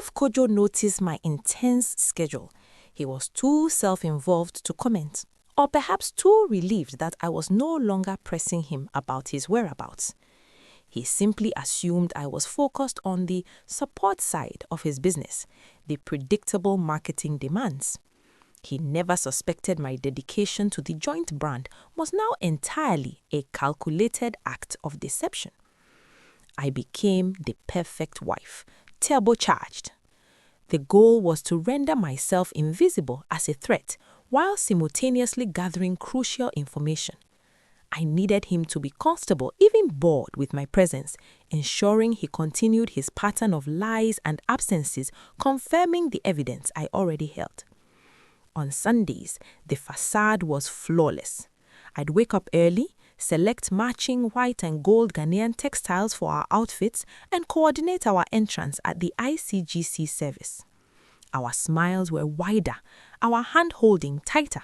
if Kojo noticed my intense schedule, he was too self-involved to comment, or perhaps too relieved that I was no longer pressing him about his whereabouts. He simply assumed I was focused on the support side of his business, the predictable marketing demands. He never suspected my dedication to the joint brand was now entirely a calculated act of deception. I became the perfect wife, turbocharged. The goal was to render myself invisible as a threat while simultaneously gathering crucial information. I needed him to be comfortable, even bored with my presence, ensuring he continued his pattern of lies and absences, confirming the evidence I already held. On Sundays, the facade was flawless. I'd wake up early, select matching white and gold Ghanaian textiles for our outfits, and coordinate our entrance at the ICGC service. Our smiles were wider, our hand-holding tighter.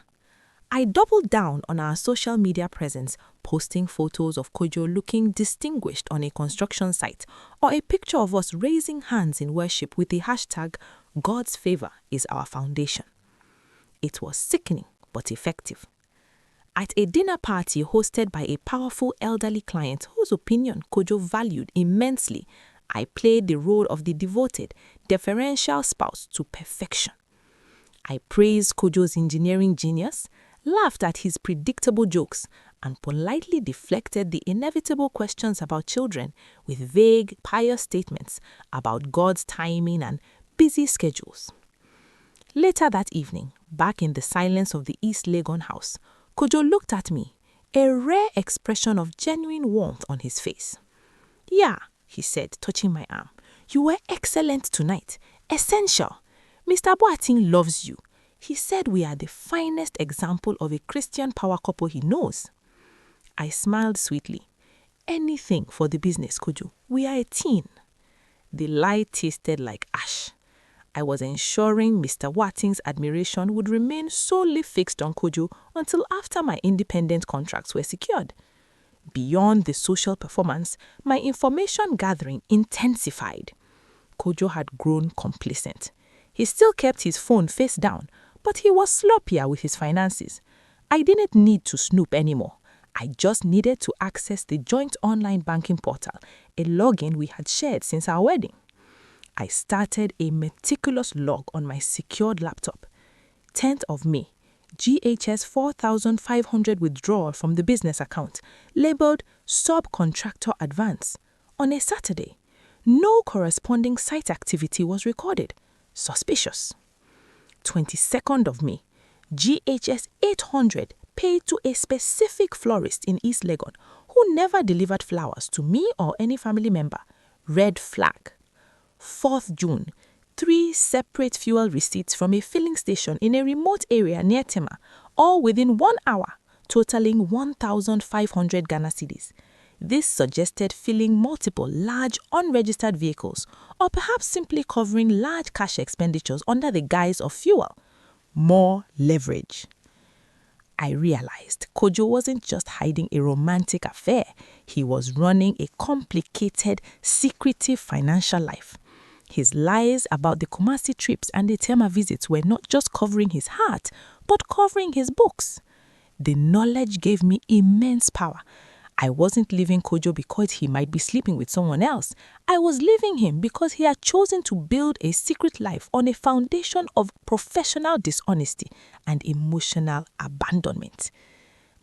I doubled down on our social media presence, posting photos of Kojo looking distinguished on a construction site, or a picture of us raising hands in worship with the hashtag God's favor is our foundation. It was sickening but effective. At a dinner party hosted by a powerful elderly client whose opinion Kojo valued immensely, I played the role of the devoted, deferential spouse to perfection. I praised Kojo's engineering genius, laughed at his predictable jokes, and politely deflected the inevitable questions about children with vague, pious statements about God's timing and busy schedules. Later that evening, back in the silence of the East Legon house, Kojo looked at me, a rare expression of genuine warmth on his face. "Yeah," he said, touching my arm. "You were excellent tonight. Essential. Mr. Boateng loves you. He said we are the finest example of a Christian power couple he knows." I smiled sweetly. "Anything for the business, Kojo. We are a team." The lie tasted like ash. I was ensuring Mr. Boateng's admiration would remain solely fixed on Kojo until after my independent contracts were secured. Beyond the social performance, my information gathering intensified. Kojo had grown complacent. He still kept his phone face down, but he was sloppier with his finances. I didn't need to snoop anymore. I just needed to access the joint online banking portal, a login we had shared since our wedding. I started a meticulous log on my secured laptop. 10th of May, GHS 4,500 withdrawal from the business account, labeled Subcontractor Advance. On a Saturday, no corresponding site activity was recorded. Suspicious. 22nd of May, GHS 800 paid to a specific florist in East Legon who never delivered flowers to me or any family member. Red flag. 4th June, 3 separate fuel receipts from a filling station in a remote area near Tema, all within 1 hour, totaling 1,500 Ghana cedis. This suggested filling multiple large unregistered vehicles, or perhaps simply covering large cash expenditures under the guise of fuel. More leverage. I realized Kojo wasn't just hiding a romantic affair. He was running a complicated, secretive financial life. His lies about the Kumasi trips and the Tema visits were not just covering his heart, but covering his books. The knowledge gave me immense power. I wasn't leaving Kojo because he might be sleeping with someone else. I was leaving him because he had chosen to build a secret life on a foundation of professional dishonesty and emotional abandonment.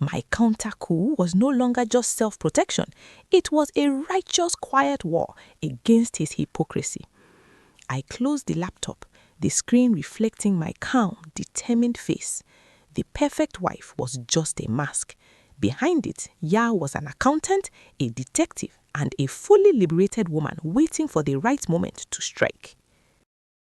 My counter-coup was no longer just self-protection. It was a righteous, quiet war against his hypocrisy. I closed the laptop, the screen reflecting my calm, determined face. The perfect wife was just a mask. Behind it, Ya was an accountant, a detective, and a fully liberated woman waiting for the right moment to strike.